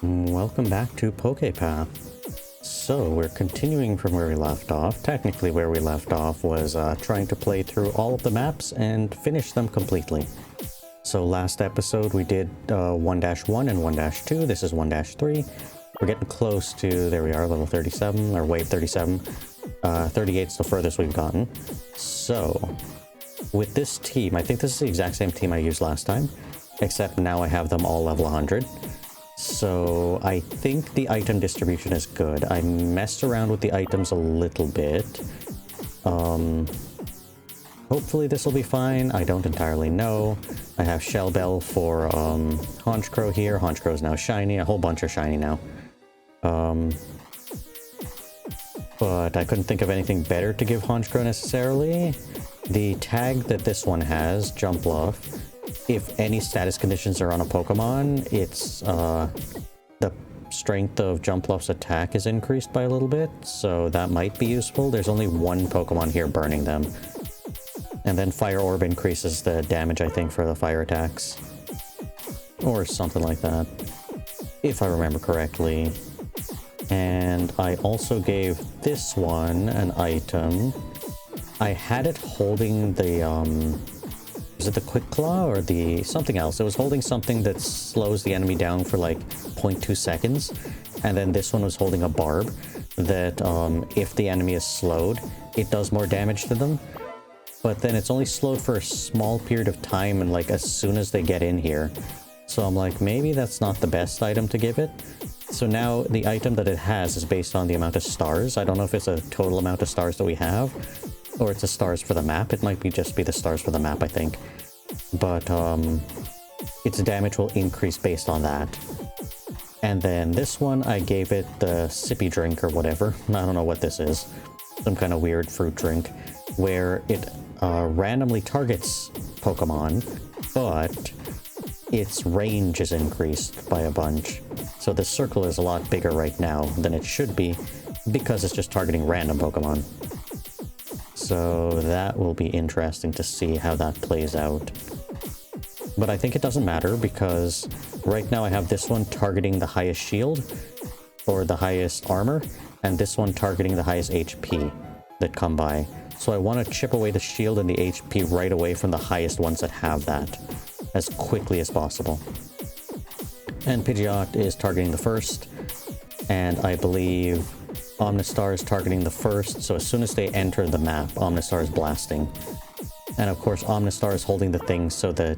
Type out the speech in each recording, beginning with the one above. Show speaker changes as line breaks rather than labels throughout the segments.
Welcome back to PokéPath. So, we're continuing from where we left off. Technically, where we left off was trying to play through all of the maps and finish them completely. So last episode we did 1-1 and 1-2. This is 1-3. We're getting close to, there we are, level 37, or wave 37. 38's the furthest we've gotten. So, with this team, I think this is the exact same team I used last time, except now I have them all level 100. So I think the item distribution is good. I messed around with the items a little bit. Hopefully this will be fine. I don't entirely know. I have Shell Bell for Honchkrow here. Honchkrow is now shiny. A whole bunch are shiny now. But I couldn't think of anything better to give Honchkrow necessarily. The tag that this one has, Jump Bluff, if any status conditions are on a Pokemon, it's the strength of Jump Bluff's attack is increased by a little bit, so that might be useful. There's only one Pokemon here burning them. And then Fire Orb increases the damage, I think, for the fire attacks. Or something like that, if I remember correctly. And I also gave this one an item. I had it holding the, is it the Quick Claw or the something else? It was holding something that slows the enemy down for like 0.2 seconds. And then this one was holding a barb that if the enemy is slowed, it does more damage to them. But then it's only slowed for a small period of time and like as soon as they get in here. So I'm like, maybe that's not the best item to give it. So now the item that it has is based on the amount of stars. I don't know if it's a total amount of stars that we have, or it's the stars for the map. It might be just be the stars for the map, I think. But its damage will increase based on that. And then this one, I gave it the sippy drink or whatever. I don't know what this is. Some kind of weird fruit drink where it randomly targets Pokemon, but its range is increased by a bunch. So the circle is a lot bigger right now than it should be because it's just targeting random Pokemon. So that will be interesting to see how that plays out. But I think it doesn't matter because right now I have this one targeting the highest shield or the highest armor, and this one targeting the highest HP that come by. So I want to chip away the shield and the HP right away from the highest ones that have that as quickly as possible. And Pidgeot is targeting the first, and I believe Omnistar is targeting the first, so as soon as they enter the map, Omnistar is blasting. And of course Omnistar is holding the thing so that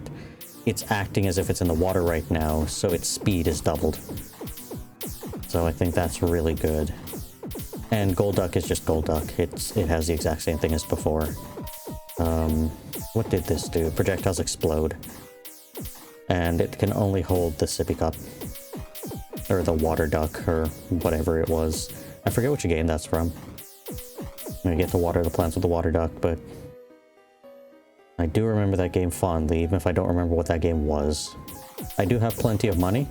it's acting as if it's in the water right now, so its speed is doubled. So I think that's really good. And Golduck is just Golduck. It has the exact same thing as before. What did this do? Projectiles explode. And it can only hold the sippy cup. Or the water duck, or whatever it was. I forget which game that's from. I get to water the plants with the water duck, but I do remember that game fondly, even if I don't remember what that game was. I do have plenty of money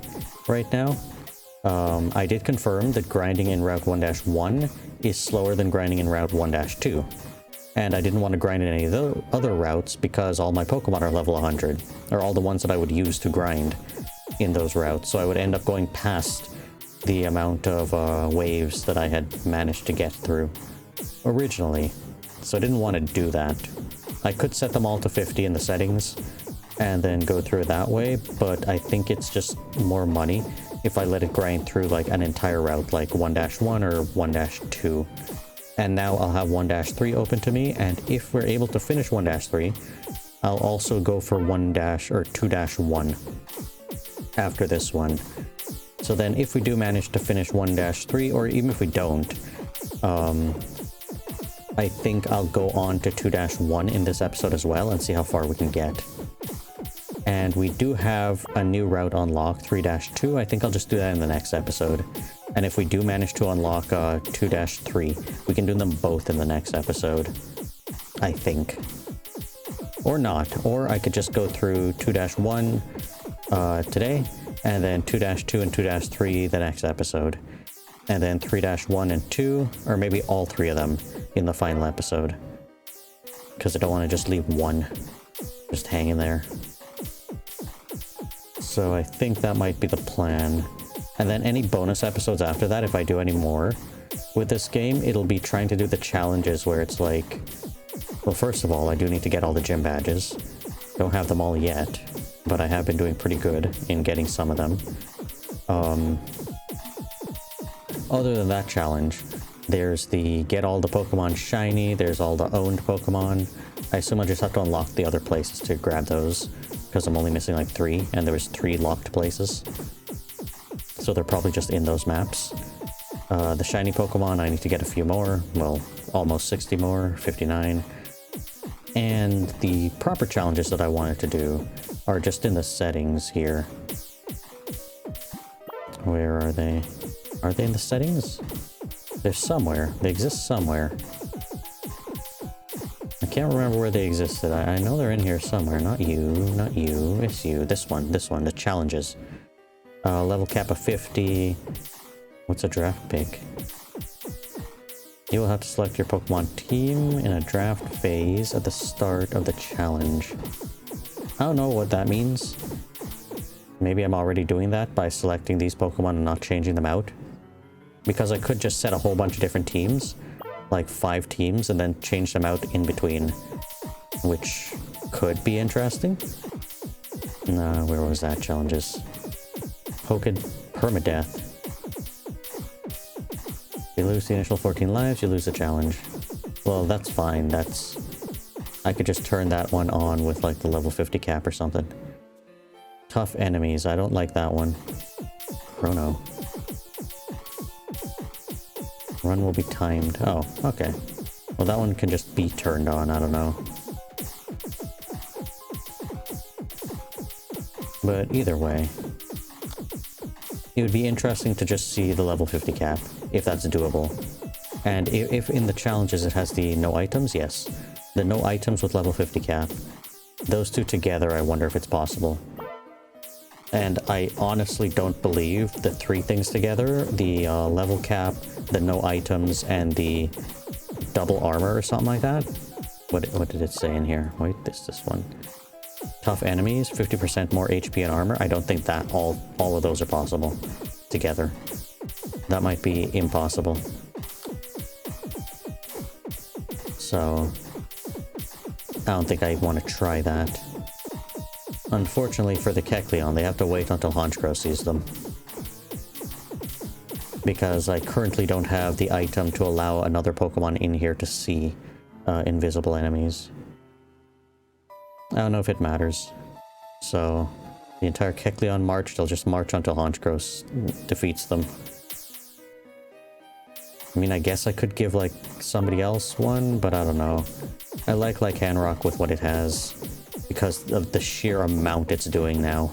right now. I did confirm that grinding in Route 1-1 is slower than grinding in Route 1-2. And I didn't want to grind in any of the other routes because all my Pokemon are level 100. Or all the ones that I would use to grind in those routes. So I would end up going past the amount of waves that I had managed to get through originally. So I didn't want to do that. I could set them all to 50 in the settings and then go through it that way, but I think it's just more money if I let it grind through like an entire route, like 1-1 or 1-2. And now I'll have 1-3 open to me, and if we're able to finish 1-3, I'll also go for 2-1 after this one. So then if we do manage to finish 1-3, or even if we don't, I think I'll go on to 2-1 in this episode as well and see how far we can get. And we do have a new route unlocked, 3-2. I think I'll just do that in the next episode. And if we do manage to unlock 2-3, we can do them both in the next episode, I think. Or not. Or I could just go through 2-1 today, and then 2-2 and 2-3 the next episode. And then 3-1 and 2, or maybe all three of them in the final episode. Because I don't want to just leave one just hanging there. So I think that might be the plan. And then any bonus episodes after that, if I do any more with this game, it'll be trying to do the challenges where it's like, well, first of all, I do need to get all the gym badges. Don't have them all yet, but I have been doing pretty good in getting some of them. Other than that challenge, there's the get all the Pokemon shiny, there's all the owned Pokemon. I assume I just have to unlock the other places to grab those, because I'm only missing like 3, and there was 3 locked places. So they're probably just in those maps. The shiny Pokemon, I need to get a few more. Well, almost 60 more, 59. And the proper challenges that I wanted to do are just in the settings here. Where are they? Are they in the settings? They're somewhere. They exist somewhere. I can't remember where they existed. I know they're in here somewhere. Not you, not you. It's you. This one, the challenges. Level cap of 50. What's a draft pick? You will have to select your Pokemon team in a draft phase at the start of the challenge. I don't know what that means. Maybe I'm already doing that by selecting these Pokemon and not changing them out. Because I could just set a whole bunch of different teams, like 5 teams, and then change them out in between, which could be interesting. Where was that? Challenges. Permadeath. If you lose the initial 14 lives, you lose the challenge. Well, that's fine. I could just turn that one on with like the level 50 cap or something. Tough enemies. I don't like that one. Chrono. Run will be timed. Oh, okay. Well, that one can just be turned on. I don't know. But either way, it would be interesting to just see the level 50 cap, if that's doable. And if in the challenges it has the no items, yes. The no items with level 50 cap. Those two together, I wonder if it's possible. And I honestly don't believe the 3 things together, the level cap, the no items, and the double armor or something like that. What did it say in here? Wait, this one. Tough enemies, 50% more HP and armor. I don't think that all of those are possible together. That might be impossible. So I don't think I want to try that. Unfortunately for the Kecleon, they have to wait until Honchkrow sees them. Because I currently don't have the item to allow another Pokemon in here to see invisible enemies. I don't know if it matters. So the entire Kecleon march, they'll just march until Honchkrow defeats them. I mean, I guess I could give like somebody else one, but I don't know. I like Lycanroc with what it has, because of the sheer amount it's doing now.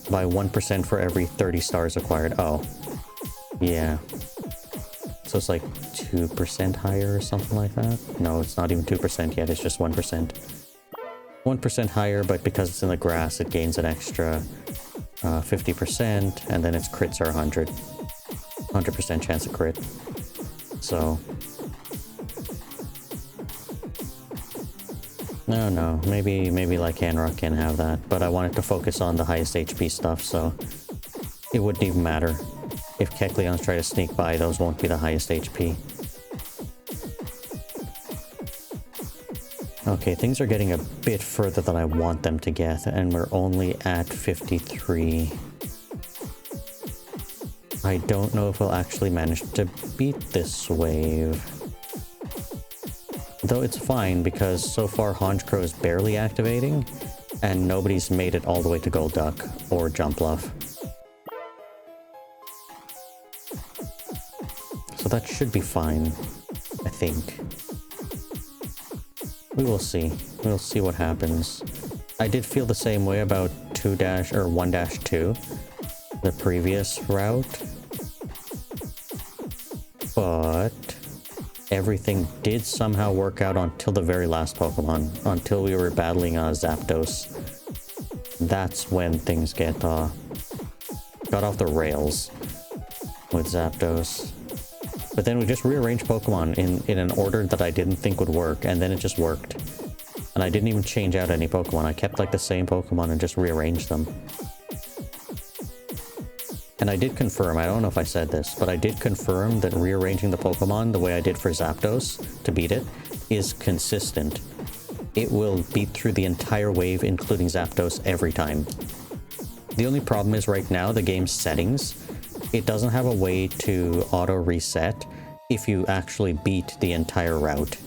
By 1% for every 30 stars acquired. Oh, yeah. So it's like 2% higher or something like that? No, it's not even 2% yet, it's just 1%. 1% higher, but because it's in the grass, it gains an extra 50%, and then its crits are 100. 100% chance of crit. So no, maybe Lycanroc can have that, but I wanted to focus on the highest HP stuff, so it wouldn't even matter. If Kecleons try to sneak by, those won't be the highest HP. Okay, things are getting a bit further than I want them to get, and we're only at 53. I don't know if we'll actually manage to beat this wave. Though it's fine, because so far Honchkrow is barely activating, and nobody's made it all the way to Golduck or Jumpluff. So that should be fine, I think. We will see. We'll see what happens. I did feel the same way about 1-2, the previous route. But everything did somehow work out until the very last Pokemon, until we were battling Zapdos. That's when things got off the rails with Zapdos. But then we just rearranged Pokemon in an order that I didn't think would work, and then it just worked. And I didn't even change out any Pokemon. I kept like the same Pokemon and just rearranged them. And I did confirm, I don't know if I said this, but I did confirm that rearranging the Pokemon the way I did for Zapdos to beat it is consistent. It will beat through the entire wave, including Zapdos, every time. The only problem is right now, the game's settings, it doesn't have a way to auto-reset if you actually beat the entire route.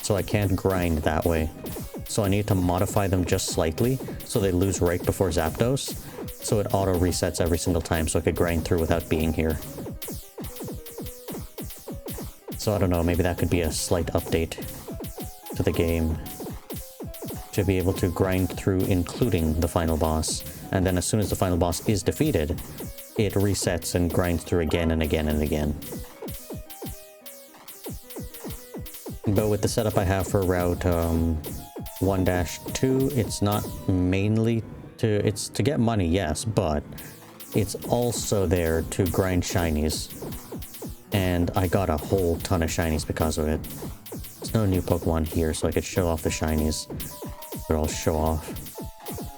So I can't grind that way. So I need to modify them just slightly so they lose right before Zapdos, so it auto-resets every single time so I could grind through without being here. So I don't know, maybe that could be a slight update to the game, to be able to grind through including the final boss, and then as soon as the final boss is defeated, it resets and grinds through again and again and again. But with the setup I have for Route 1-2, it's not mainly it's to get money, yes, but it's also there to grind shinies. And I got a whole ton of shinies because of it. There's no new Pokemon here, so I could show off the shinies. But I'll show off.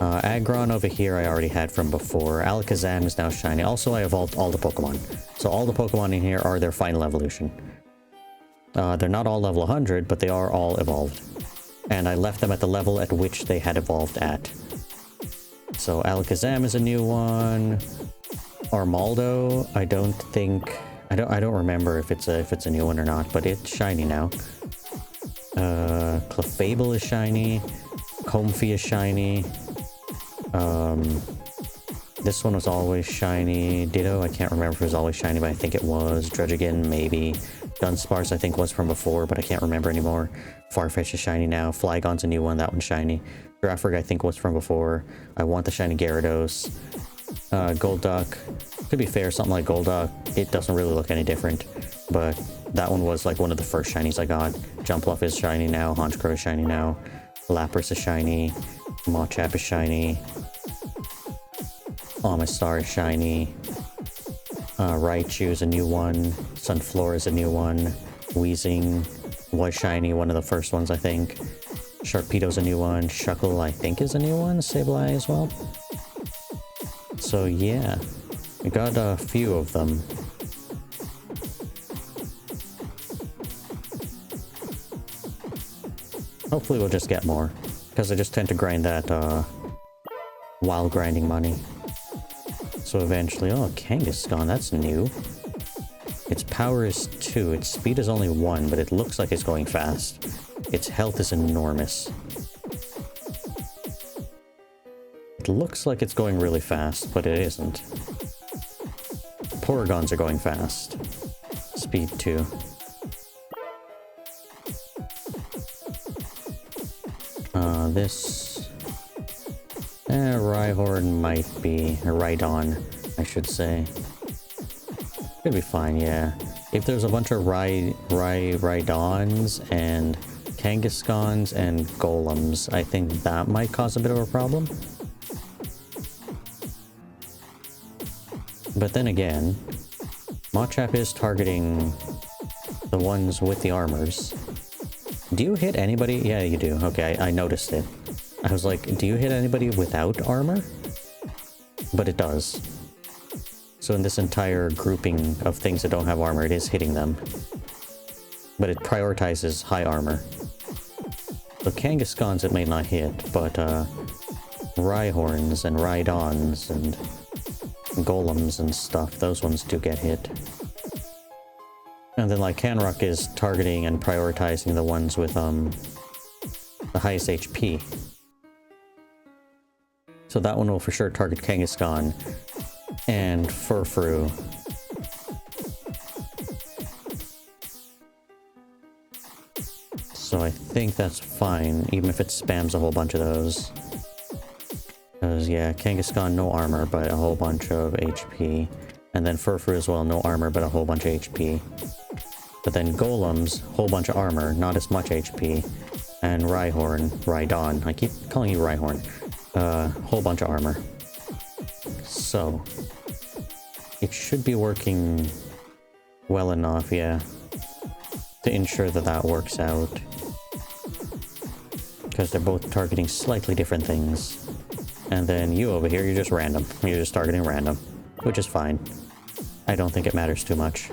Aggron over here I already had from before. Alakazam is now shiny. Also, I evolved all the Pokemon. So all the Pokemon in here are their final evolution. They're not all level 100, but they are all evolved. And I left them at the level at which they had evolved at. So Alakazam is a new one. Armaldo, I don't think... I don't remember if it's a new one or not, but it's shiny now. Clefable is shiny. Comfey is shiny. This one was always shiny. Ditto, I can't remember if it was always shiny, but I think it was. Druddigon, maybe. Dunsparce, I think, was from before, but I can't remember anymore. Farfetch is shiny now. Flygon's a new one, that one's shiny. Giraffrig, I think, was from before. I want the shiny Gyarados. Golduck. To be fair, something like Golduck, it doesn't really look any different, but that one was like one of the first shinies I got. Jumpluff is shiny now. Honchkrow is shiny now. Lapras is shiny. Machop is shiny. Omastar is shiny. Raichu is a new one. Sunflora is a new one. Weezing was shiny, one of the first ones, I think. Sharpedo's a new one. Shuckle, I think, is a new one. Sableye as well. So yeah, we got a few of them. Hopefully we'll just get more, because I just tend to grind that while grinding money. So eventually, oh, Kangaskhan, that's new. Its power is 2, its speed is only 1, but it looks like it's going fast. Its health is enormous. It looks like it's going really fast, but it isn't. Porygons are going fast. Speed 2. This... Rhyhorn might be... or Rhydon, I should say. Could be fine, yeah. If there's a bunch of Rhydons and Kangaskhan's and Golems, I think that might cause a bit of a problem. But then again, Machop is targeting the ones with the armors. Do you hit anybody? Yeah, you do. Okay, I noticed it. I was like, do you hit anybody without armor? But it does. So in this entire grouping of things that don't have armor, it is hitting them. But it prioritizes high armor. So Kangaskhan's it may not hit, but Rhyhorns and Rhydons and Golems and stuff, those ones do get hit. And then Lycanroc is targeting and prioritizing the ones with the highest HP. So that one will for sure target Kangaskhan and Furfrou. So I think that's fine, even if it spams a whole bunch of those. Because, yeah, Kangaskhan, no armor, but a whole bunch of HP. And then Furfrou as well, no armor, but a whole bunch of HP. But then Golems, whole bunch of armor, not as much HP. And Rhydon, I keep calling you Rhyhorn, whole bunch of armor. So, it should be working well enough, yeah, to ensure that that works out. Because they're both targeting slightly different things. And then you over here, you're just random. You're just targeting random. which is fine. I don't think it matters too much.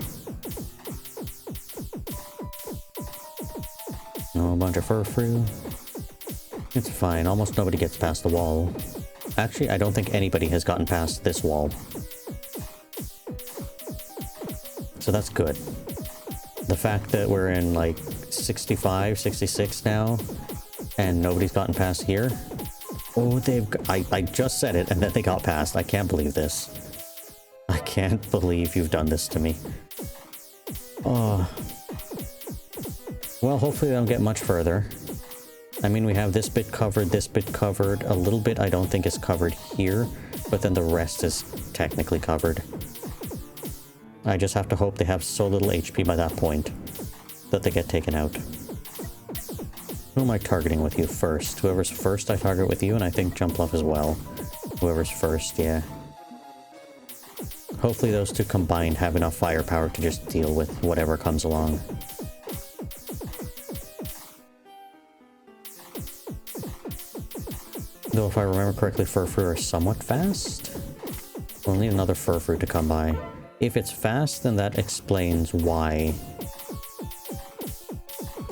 No, a bunch of Furfrou. It's fine. Almost nobody gets past the wall. Actually, I don't think anybody has gotten past this wall. So that's good. The fact that we're in like 65, 66 now, and nobody's gotten past here. Oh, I just said it, and then they got past. I can't believe this. I can't believe you've done this to me. Oh. Well, hopefully they don't get much further. I mean, we have this bit covered, a little bit I don't think is covered here, but then the rest is technically covered. I just have to hope they have so little HP by that point that they get taken out. Who am I targeting with you first? Whoever's first I target with you, and I think Jumpluff as well. Whoever's first, yeah. Hopefully those two combined have enough firepower to just deal with whatever comes along. Though if I remember correctly, Furfrou are somewhat fast. We'll need another Furfrou to come by. If it's fast, then that explains why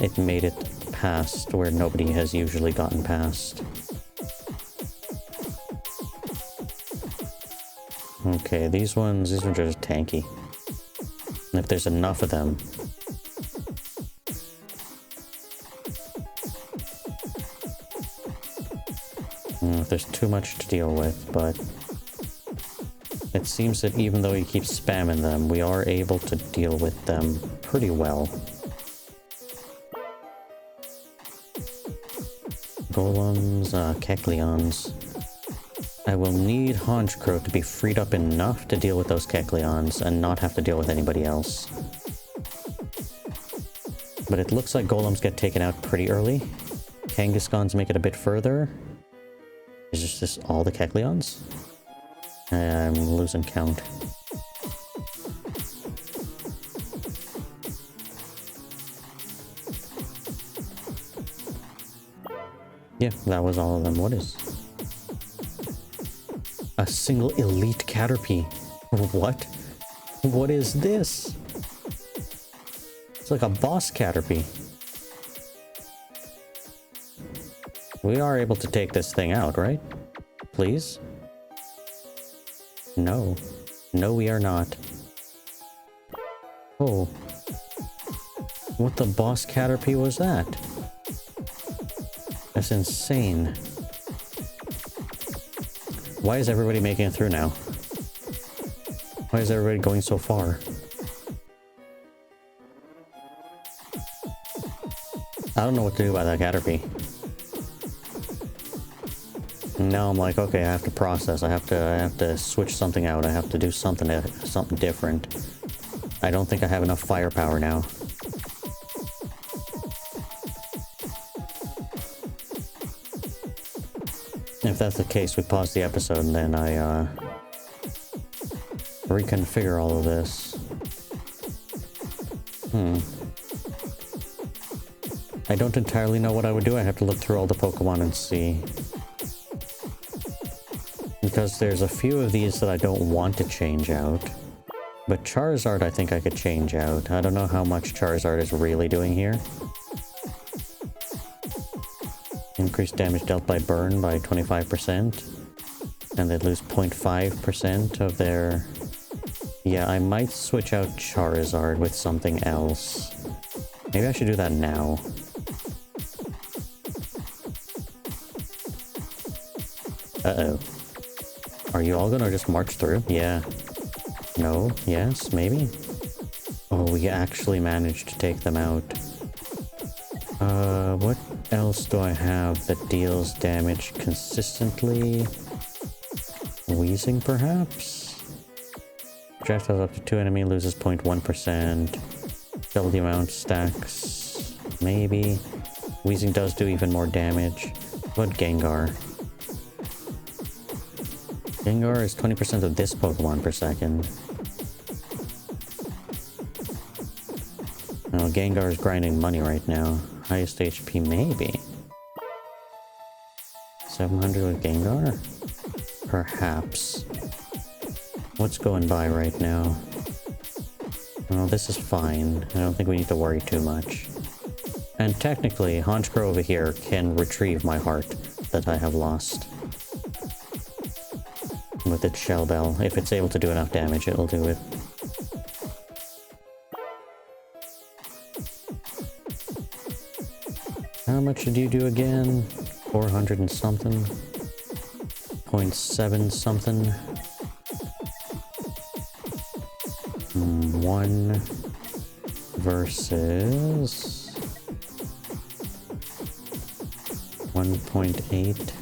it made it past where nobody has usually gotten past. Okay, these ones are just tanky. And if there's enough of them... if there's too much to deal with, but... it seems that even though he keeps spamming them, we are able to deal with them pretty well. Golems, Kecleons. I will need Honchkrow to be freed up enough to deal with those Kecleons and not have to deal with anybody else. But it looks like Golems get taken out pretty early. Kangaskhan's make it a bit further. Is this all the Kecleons? I'm losing count. Yeah, that was all of them. What is... a single elite Caterpie? What? What is this? It's like a boss Caterpie. We are able to take this thing out, right? Please? No. No, we are not. Oh. What the boss Caterpie was that? That's insane. Why is everybody making it through now? Why is everybody going so far? I don't know what to do about that Caterpie. Now I'm like, okay, I have to process. I have to switch something out. I have to do something different. I don't think I have enough firepower now. If that's the case, we pause the episode and then I reconfigure all of this. I don't entirely know what I would do. I have to look through all the Pokemon and see. Because there's a few of these that I don't want to change out. But Charizard I think I could change out. I don't know how much Charizard is really doing here. Increased damage dealt by burn by 25%. And they lose 0.5% of their... Yeah, I might switch out Charizard with something else. Maybe I should do that now. Uh-oh. Are you all gonna just march through? Yeah. No? Yes? Maybe? Oh, we actually managed to take them out. What else do I have that deals damage consistently? Wheezing, perhaps? Projectiles up to 2 enemy loses 0.1%. Double the amount stacks. Maybe. Wheezing does do even more damage. What about Gengar? Gengar is 20% of this Pokemon per second. Oh, Gengar is grinding money right now. Highest HP, maybe. 700 with Gengar? Perhaps. What's going by right now? Well, this is fine. I don't think we need to worry too much. And technically, Honchkrow over here can retrieve my heart that I have lost. With its shell bell. If it's able to do enough damage, it'll do it. How much did you do again? 400 and something? 0.7 something? 1 versus 1.8.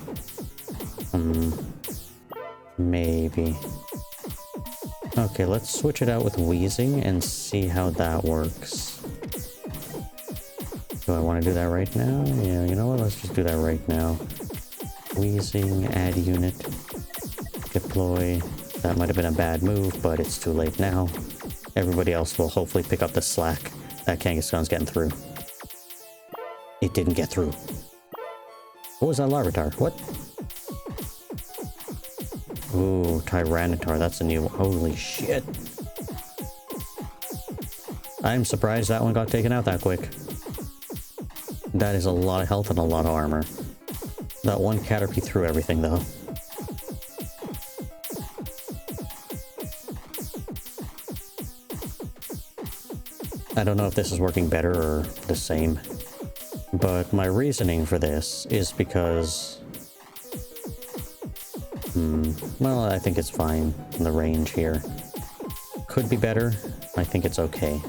Maybe. Okay, let's switch it out with wheezing and see how that works. Do I want to do that right now? Yeah, you know what? Let's just do that right now. Wheezing, add unit, deploy. That might have been a bad move, but it's too late now. Everybody else will hopefully pick up the slack that Kangaskhan's getting through. It didn't get through. What was that Larvitar? What? Ooh, Tyranitar. That's a new one. Holy shit. I'm surprised that one got taken out that quick. That is a lot of health and a lot of armor. That one Caterpie threw everything, though. I don't know if this is working better or the same. But my reasoning for this is because... well, I think it's fine in the range here. Could be better. I think it's okay.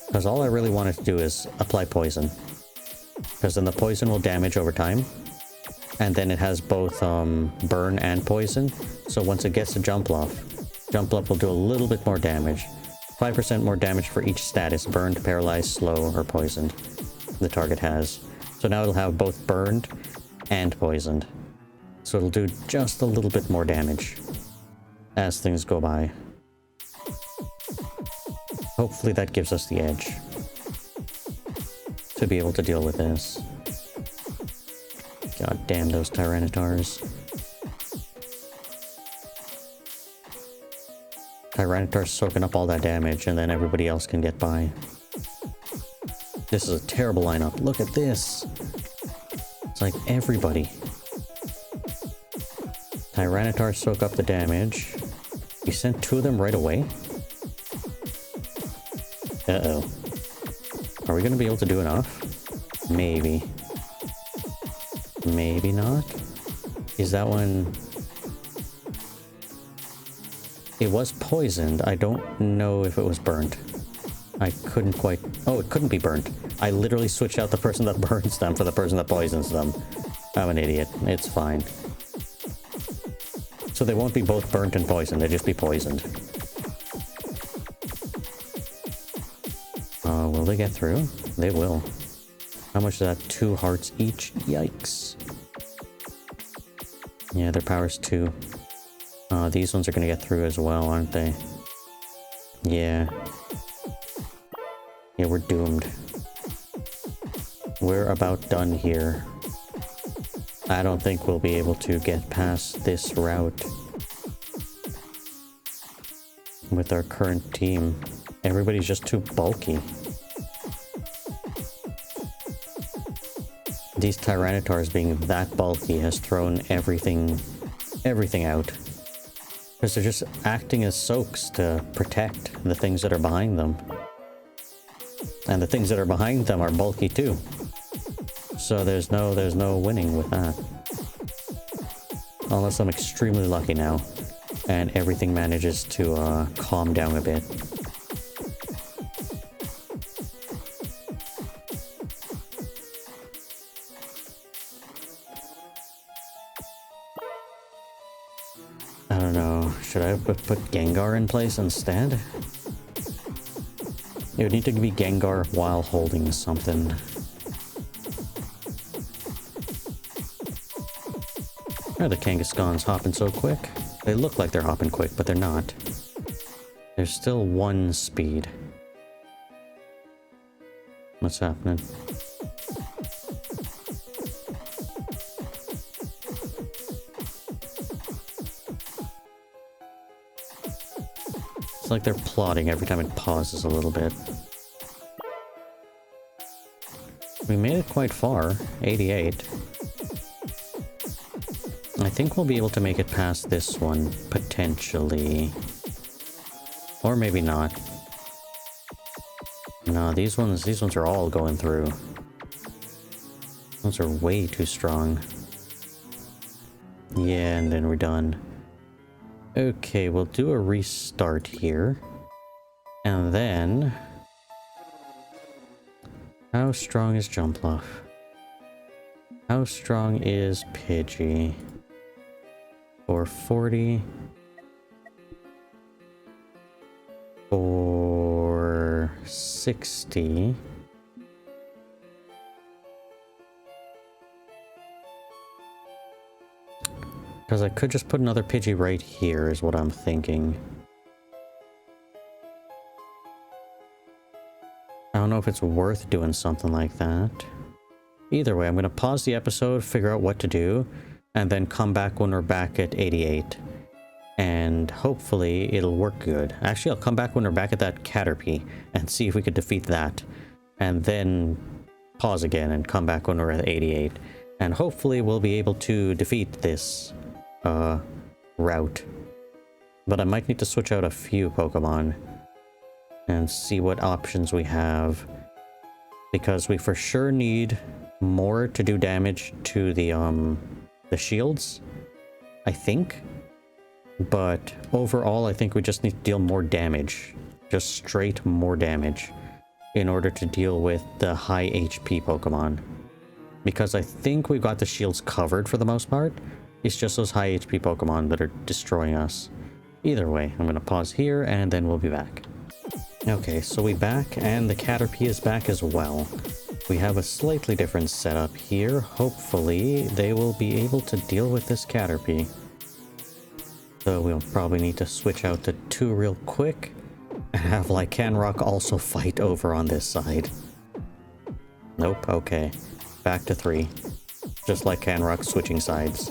Because all I really wanted to do is apply poison. Because then the poison will damage over time. And then it has both burn and poison. So once it gets to Jumpluff will do a little bit more damage. 5% more damage for each status, burned, paralyzed, slow, or poisoned, the target has. So now it'll have both burned and poisoned. So it'll do just a little bit more damage as things go by. Hopefully that gives us the edge to be able to deal with this. God damn those Tyranitars. Tyranitar's soaking up all that damage, and then everybody else can get by. This is a terrible lineup. Look at this! It's like everybody. Tyranitar soak up the damage. You sent 2 of them right away? Uh-oh. Are we gonna be able to do enough? Maybe. Maybe not? Is that one... It was poisoned. I don't know if it was burnt. I couldn't quite... Oh, it couldn't be burnt. I literally switched out the person that burns them for the person that poisons them. I'm an idiot. It's fine. So they won't be both burnt and poisoned. They'll just be poisoned. Will they get through? They will. How much is that? 2 hearts each? Yikes. Yeah, their power's 2. These ones are gonna get through as well, aren't they? Yeah. Yeah, we're doomed. We're about done here. I don't think we'll be able to get past this route with our current team. Everybody's just too bulky. These Tyranitars being that bulky has thrown everything out. Because they're just acting as soaks to protect the things that are behind them. And the things that are behind them are bulky too. So there's no winning with that. Unless I'm extremely lucky now. And everything manages to calm down a bit. I don't know. Should I put Gengar in place instead? It would need to be Gengar while holding something. Why are the Kangaskhan's hopping so quick? They look like they're hopping quick, but they're not. There's still 1 speed. What's happening? like they're plotting every time it pauses a little bit. We made it quite far, 88. I think we'll be able to make it past this one, potentially. Or maybe not. No, these ones are all going through. Those are way too strong. Yeah, and then we're done. Okay, we'll do a restart here. And then... how strong is Jumpluff? How strong is Pidgey? 440. 460. Because I could just put another Pidgey right here is what I'm thinking. I don't know if it's worth doing something like that. Either way, I'm going to pause the episode, figure out what to do, and then come back when we're back at 88. And hopefully it'll work good. Actually, I'll come back when we're back at that Caterpie and see if we could defeat that. And then pause again and come back when we're at 88. And hopefully we'll be able to defeat this route. But I might need to switch out a few Pokemon and see what options we have. Because we for sure need more to do damage to the shields, I think. But overall, I think we just need to deal more damage. Just straight more damage in order to deal with the high HP Pokemon. Because I think we got the shields covered for the most part. It's just those high HP Pokemon that are destroying us. Either way, I'm going to pause here and then we'll be back. Okay, so we're back and the Caterpie is back as well. We have a slightly different setup here. Hopefully they will be able to deal with this Caterpie. So we'll probably need to switch out the 2 real quick and have Lycanroc also fight over on this side. Nope, okay. Back to 3. Just Lycanroc switching sides.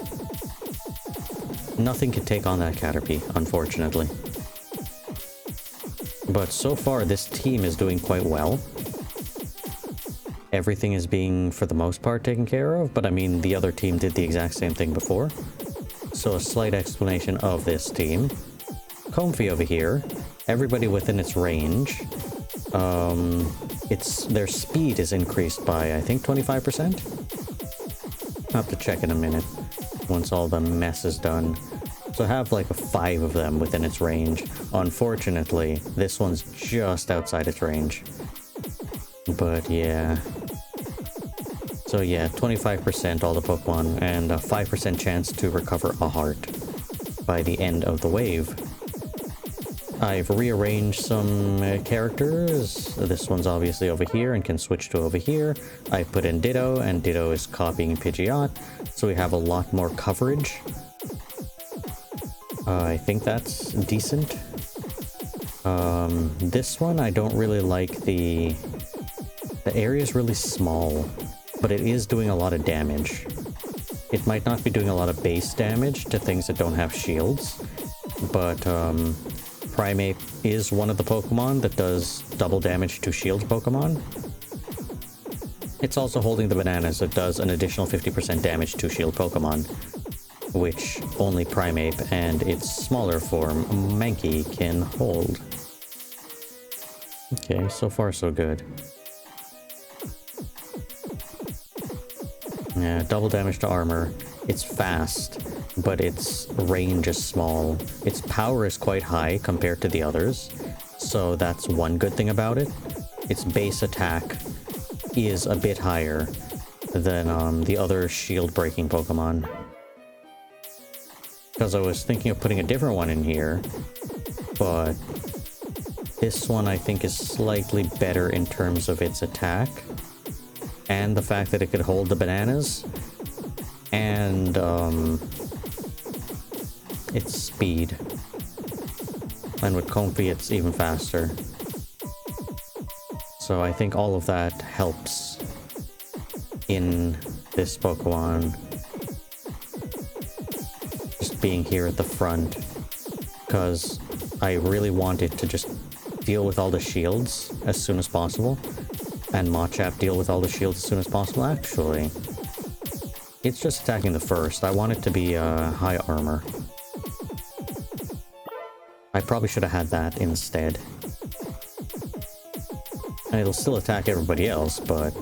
Nothing can take on that Caterpie, unfortunately. But so far, this team is doing quite well. Everything is being, for the most part, taken care of, but I mean, the other team did the exact same thing before. So a slight explanation of this team. Comfy over here. Everybody within its range. Their speed is increased by, I think, 25%? I'll have to check in a minute, once all the mess is done. So I have like 5 of them within its range. Unfortunately, this one's just outside its range. But yeah. So yeah, 25% all the Pokemon, and a 5% chance to recover a heart by the end of the wave. I've rearranged some characters. This one's obviously over here and can switch to over here. I put in Ditto, and Ditto is copying Pidgeot, so we have a lot more coverage. I think that's decent. This one, I don't really like the area is really small, but it is doing a lot of damage. It might not be doing a lot of base damage to things that don't have shields, but Primeape is one of the Pokemon that does double damage to shield Pokemon. It's also holding the bananas that does an additional 50% damage to shield Pokemon, which only Primeape and its smaller form, Mankey, can hold. Okay, so far so good. Yeah, double damage to armor. It's fast, but its range is small. Its power is quite high compared to the others, so that's one good thing about it. Its base attack is a bit higher than the other shield-breaking Pokemon. Because I was thinking of putting a different one in here, but this one I think is slightly better in terms of its attack, and the fact that it could hold the bananas, and its speed. And with Comfy, it's even faster. So I think all of that helps in this Pokemon. Just being here at the front. Because I really want it to just deal with all the shields as soon as possible. And Machop deal with all the shields as soon as possible. Actually, it's just attacking the first. I want it to be high armor. I probably should have had that instead. And it'll still attack everybody else, but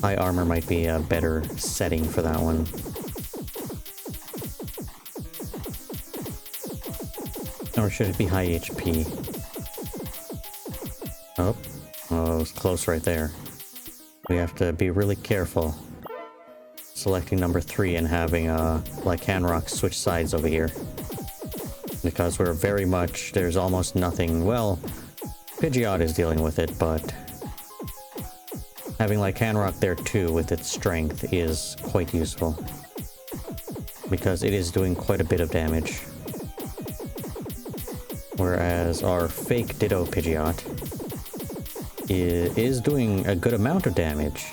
high armor might be a better setting for that one. Or should it be high HP? Oh, it was close right there. We have to be really careful selecting number 3 and having Lycanroc switch sides over here. Because we're very much, there's almost nothing, well, Pidgeot is dealing with it, but having Lycanroc there too with its strength is quite useful. Because it is doing quite a bit of damage. Whereas our fake Ditto Pidgeot is doing a good amount of damage.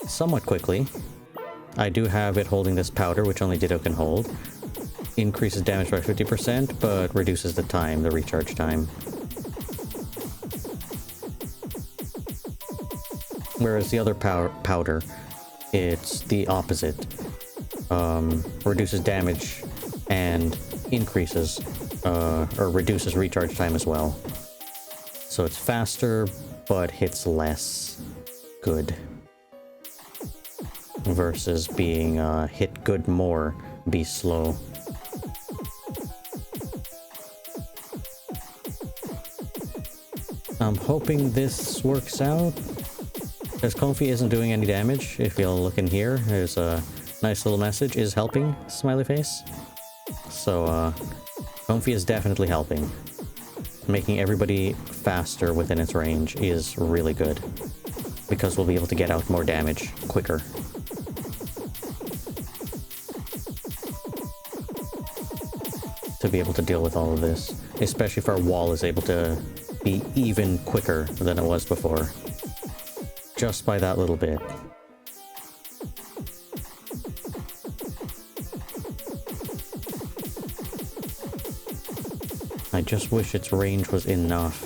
Somewhat quickly. I do have it holding this powder, which only Ditto can hold. Increases damage by 50%, but reduces the time, the recharge time. Whereas the other powder, it's the opposite. Reduces damage and increases, or reduces recharge time as well. So it's faster, but hits less good. Versus being hit good more, be slow. I'm hoping this works out. Because Comfey isn't doing any damage. If you'll look in here, there's a nice little message, is helping, smiley face. So, Comfey is definitely helping. Making everybody faster within its range is really good. Because we'll be able to get out more damage quicker. To be able to deal with all of this. Especially if our wall is able to be even quicker than it was before. Just by that little bit. I just wish its range was enough.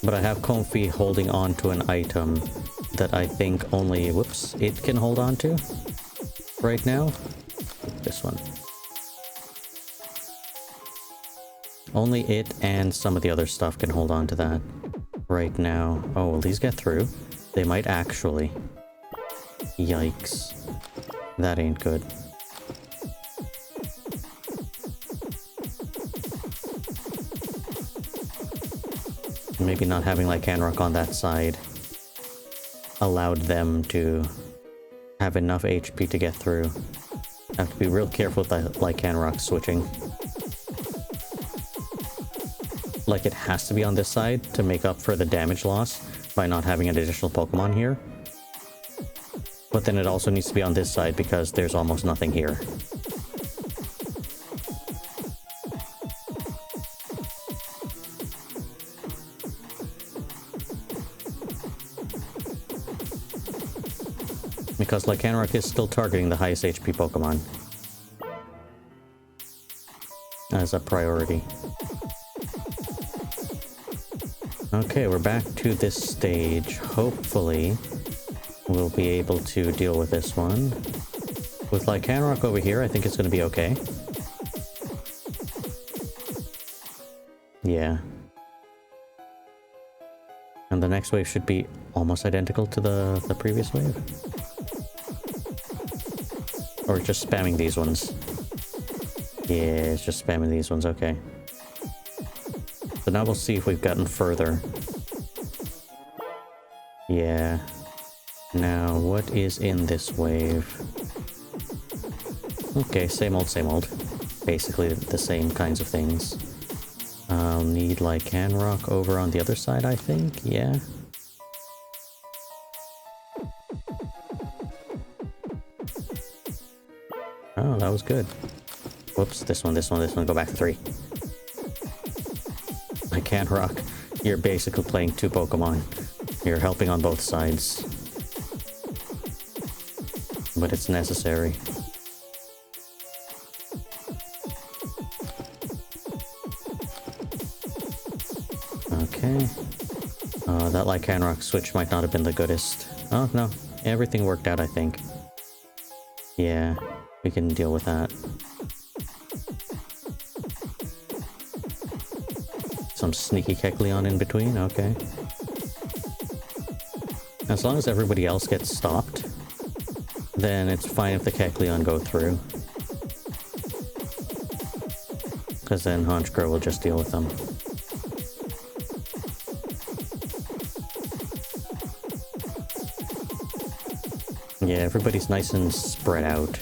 But I have Comfey holding on to an item that I think only, whoops, it can hold on to right now. This one. Only it and some of the other stuff can hold on to that right now. Oh, will these get through? They might actually. Yikes. That ain't good. Maybe not having Lycanroc on that side allowed them to have enough HP to get through. Have to be real careful with the Lycanroc switching. Like it has to be on this side to make up for the damage loss by not having an additional Pokemon here. But then it also needs to be on this side because there's almost nothing here. Because Lycanroc is still targeting the highest HP Pokemon as a priority. Okay, we're back to this stage. Hopefully, we'll be able to deal with this one. With Lycanroc over here, I think it's going to be okay. Yeah. And the next wave should be almost identical to the previous wave. Or just spamming these ones. Yeah, it's just spamming these ones, okay. So now we'll see if we've gotten further. Yeah. Now, what is in this wave? Okay, same old, same old. Basically the same kinds of things. I'll need Lycanroc over on the other side, I think. Yeah. Oh, that was good. Whoops, this one, go back to 3. Lycanroc, you're basically playing 2 Pokemon. You're helping on both sides. But it's necessary. Okay. That Lycanroc switch might not have been the goodest. Oh, no. Everything worked out, I think. Yeah, we can deal with that. Some sneaky Kecleon in between, okay. As long as everybody else gets stopped, then it's fine if the Kecleon go through. Because then Honchkrow will just deal with them. Yeah, everybody's nice and spread out.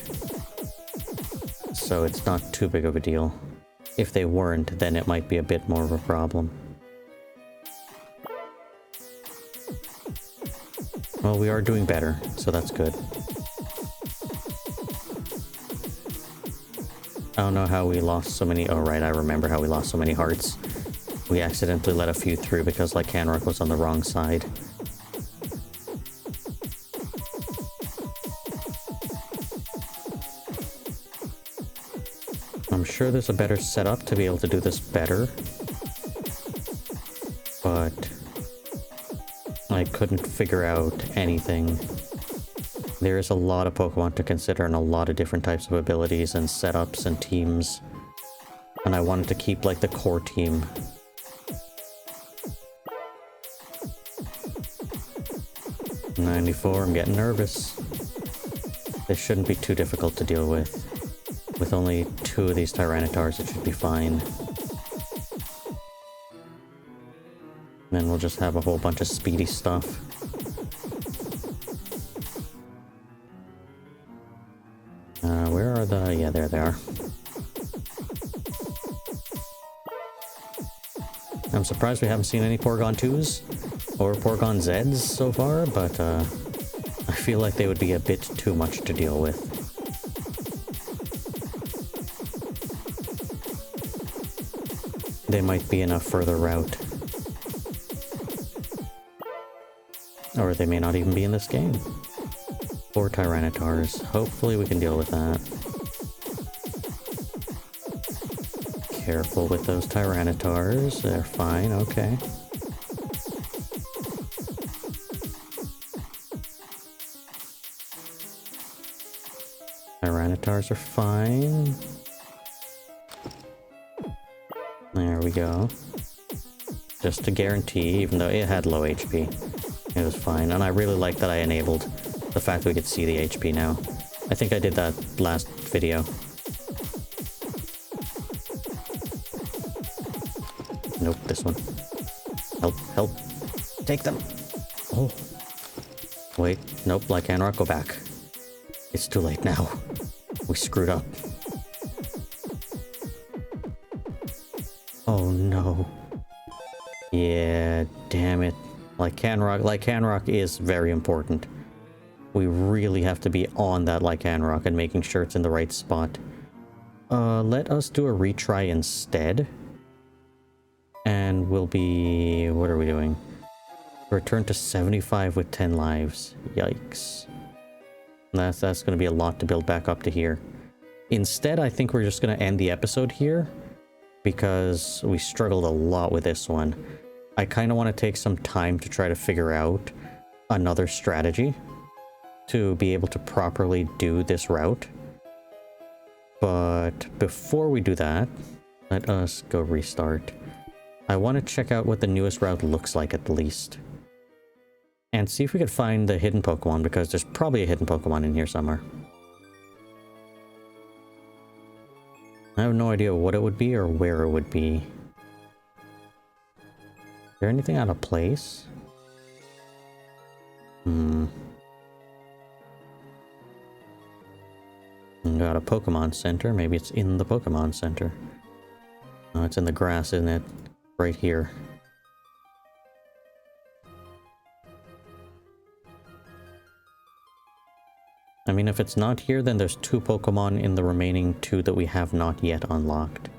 So it's not too big of a deal. If they weren't, then it might be a bit more of a problem. Well, we are doing better, so that's good. I don't know how we lost so many... Oh, right, I remember how we lost so many hearts. We accidentally let a few through because Lycanroc was on the wrong side. I'm sure there's a better setup to be able to do this better. But I couldn't figure out anything. There is a lot of Pokemon to consider and a lot of different types of abilities and setups and teams. And I wanted to keep, like, the core team. $94, I'm getting nervous. This shouldn't be too difficult to deal with. With only 2 of these Tyrannitars, it should be fine. Then we'll just have a whole bunch of speedy stuff. Where are the... Yeah, there they are. I'm surprised we haven't seen any Porygon 2s or Porygon Zs so far, but I feel like they would be a bit too much to deal with. They might be in a further route. Or they may not even be in this game. 4 Tyrannitars. Hopefully we can deal with that. Careful with those Tyrannitars. They're fine, okay. Tyrannitars are fine. There we go. Just to guarantee, even though it had low HP. It was fine, and I really like that I enabled the fact that we could see the HP now. I think I did that last video. Nope, this one. Help, help. Take them! Oh. Wait, nope, Lycanroc, go back. It's too late now. We screwed up. Oh no. Yeah, damn it. Lycanroc is very important. We really have to be on that Lycanroc and making sure it's in the right spot. Let us do a retry instead. And we'll be... What are we doing? Return to 75 with 10 lives. Yikes. That's going to be a lot to build back up to here. Instead, I think we're just going to end the episode here. Because we struggled a lot with this one. I kind of want to take some time to try to figure out another strategy to be able to properly do this route. But before we do that, let us go restart. I want to check out what the newest route looks like at least. And see if we could find the hidden Pokemon, because there's probably a hidden Pokemon in here somewhere. I have no idea what it would be or where it would be. Is there anything out of place? Got a Pokemon Center. Maybe it's in the Pokemon Center. Oh, it's in the grass, isn't it? Right here. I mean, if it's not here, then there's 2 Pokemon in the remaining 2 that we have not yet unlocked.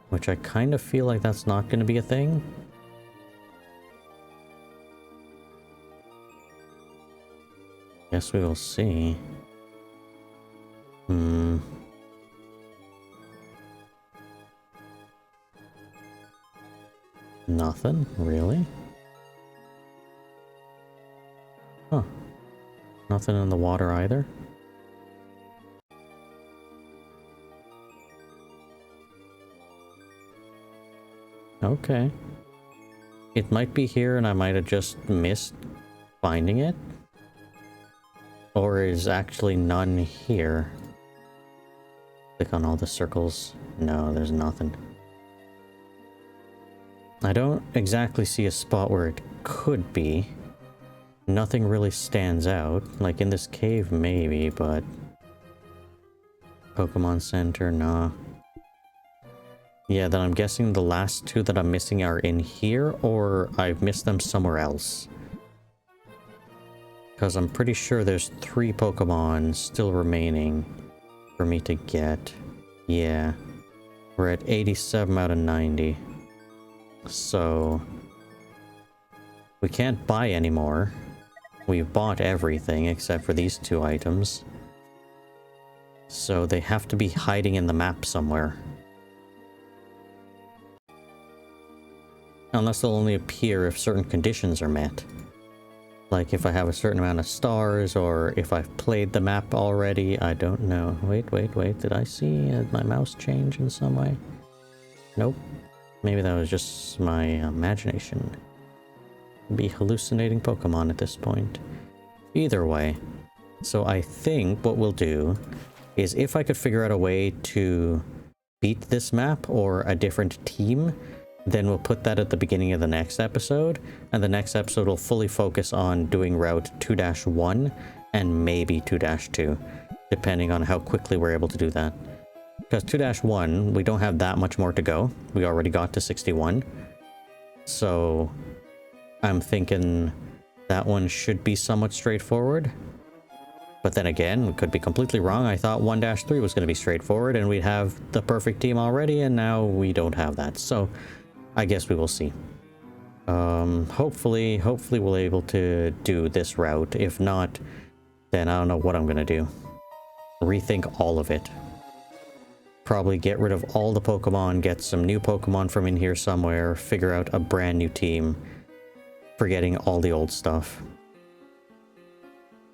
Which I kind of feel like that's not going to be a thing. Guess we will see. Nothing, really? Huh. Nothing in the water either? Okay. It might be here and I might have just missed finding it. Or is actually none here? Click on all the circles. No, there's nothing. I don't exactly see a spot where it could be. Nothing really stands out. Like in this cave maybe, but... Pokemon Center, nah. Yeah, then I'm guessing the last two that I'm missing are in here, or I've missed them somewhere else. Because I'm pretty sure there's 3 Pokemon still remaining for me to get. Yeah. We're at 87 out of 90. So... we can't buy anymore. We've bought everything except for these 2 items. So they have to be hiding in the map somewhere. Unless they'll only appear if certain conditions are met. Like if I have a certain amount of stars, or if I've played the map already, I don't know. Wait, did I see my mouse change in some way? Nope. Maybe that was just my imagination. Be hallucinating Pokemon at this point. Either way. So I think what we'll do is if I could figure out a way to beat this map or a different team, then we'll put that at the beginning of the next episode, and the next episode will fully focus on doing Route 2-1 and maybe 2-2, depending on how quickly we're able to do that. Because 2-1, we don't have that much more to go. We already got to 61. So I'm thinking that one should be somewhat straightforward. But then again, we could be completely wrong. I thought 1-3 was going to be straightforward and we'd have the perfect team already, and now we don't have that. So I guess we will see. Hopefully we'll be able to do this route. If not, then I don't know what I'm going to do. Rethink all of it. Probably get rid of all the Pokemon, get some new Pokemon from in here somewhere, figure out a brand new team, forgetting all the old stuff.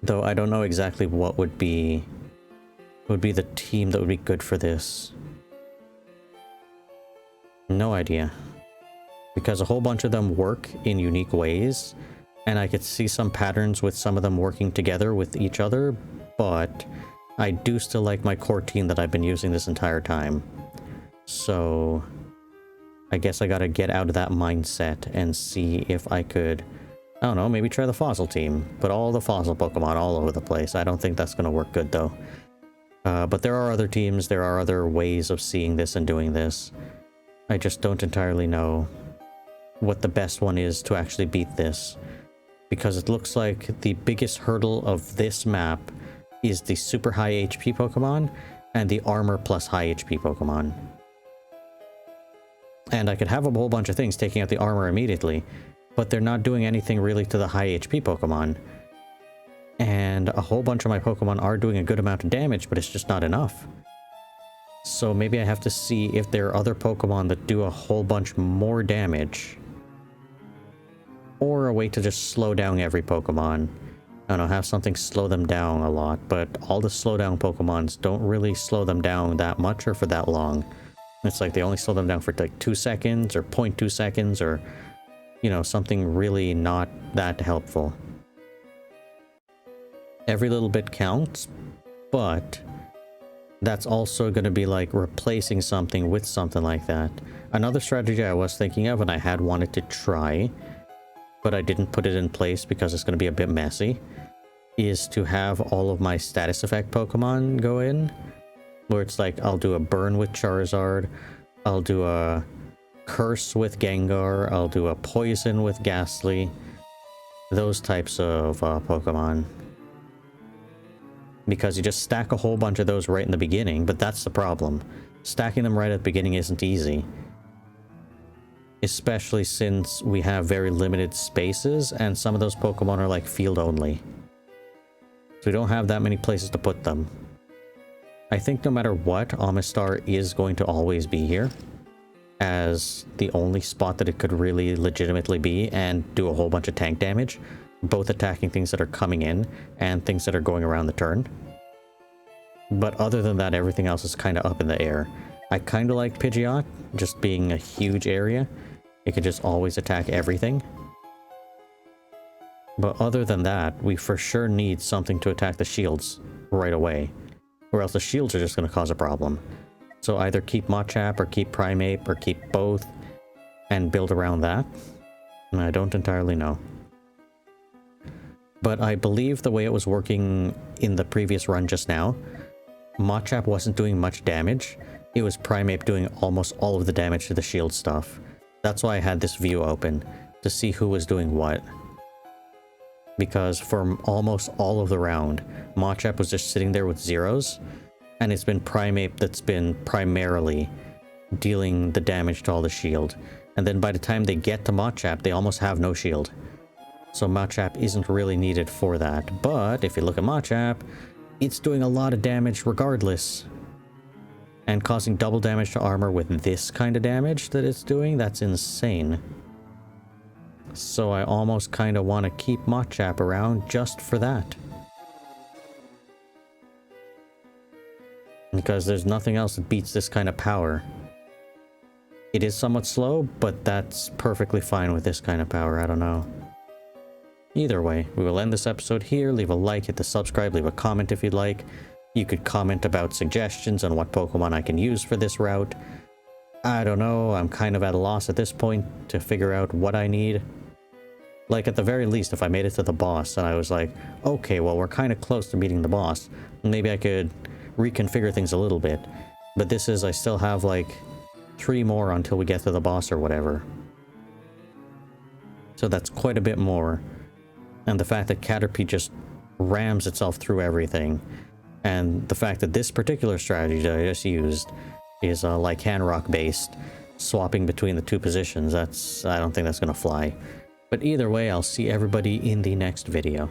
Though I don't know exactly what would be the team that would be good for this. No idea. Because a whole bunch of them work in unique ways, and I could see some patterns with some of them working together with each other, but I do still like my core team that I've been using this entire time. So I guess I gotta get out of that mindset and see if I could, I don't know, maybe try the fossil team. Put all the fossil Pokemon all over the place. I don't think that's gonna work good though. But there are other teams, there are other ways of seeing this and doing this. I just don't entirely know what the best one is to actually beat this. Because it looks like the biggest hurdle of this map is the super high HP Pokemon and the armor plus high HP Pokemon. And I could have a whole bunch of things taking out the armor immediately, but they're not doing anything really to the high HP Pokemon. And a whole bunch of my Pokemon are doing a good amount of damage, but it's just not enough. So maybe I have to see if there are other Pokemon that do a whole bunch more damage. Or a way to just slow down every Pokemon. I don't know, have something slow them down a lot, but all the slowdown Pokemons don't really slow them down that much or for that long. It's like they only slow them down for like 2 seconds or 0.2 seconds or, you know, something really not that helpful. Every little bit counts, but that's also going to be like replacing something with something like that. Another strategy I was thinking of and I had wanted to try, but I didn't put it in place because it's going to be a bit messy, is to have all of my status effect Pokemon go in. Where it's like, I'll do a burn with Charizard, I'll do a curse with Gengar, I'll do a poison with Ghastly. Those types of Pokemon. Because you just stack a whole bunch of those right in the beginning, but that's the problem. Stacking them right at the beginning isn't easy. Especially since we have very limited spaces, and some of those Pokemon are like field only. So we don't have that many places to put them. I think no matter what, Amistar is going to always be here. as the only spot that it could really legitimately be and do a whole bunch of tank damage, both attacking things that are coming in and things that are going around the turn. But other than that, everything else is kind of up in the air. I kind of like Pidgeot just being a huge area. It could just always attack everything. But other than that, we for sure need something to attack the shields right away, or else the shields are just going to cause a problem. So either keep Machop or keep Primeape or keep both and build around that. And I don't entirely know. But I believe the way it was working in the previous run just now, Machop wasn't doing much damage. It was Primeape doing almost all of the damage to the shield stuff. That's why I had this view open, to see who was doing what. Because for almost all of the round, Machop was just sitting there with zeros, and it's been Primeape that's been primarily dealing the damage to all the shield. And then by the time they get to Machop, they almost have no shield. So Machop isn't really needed for that. But if you look at Machop, it's doing a lot of damage regardless. And causing double damage to armor with this kind of damage that it's doing, that's insane. So I almost kind of want to keep Machop around just for that. Because there's nothing else that beats this kind of power. It is somewhat slow, but that's perfectly fine with this kind of power, I don't know. Either way, we will end this episode here. Leave a like, hit the subscribe, leave a comment if you'd like. You could comment about suggestions on what Pokemon I can use for this route. I don't know, I'm kind of at a loss at this point to figure out what I need. Like, at the very least, if I made it to the boss and I was like, okay, well, we're kind of close to beating the boss, maybe I could reconfigure things a little bit. But this is, I still have like 3 more until we get to the boss or whatever. So that's quite a bit more. And the fact that Caterpie just rams itself through everything, and the fact that this particular strategy that I just used is like Handrock based, swapping between the 2 positions, I don't think that's going to fly. But either way, I'll see everybody in the next video.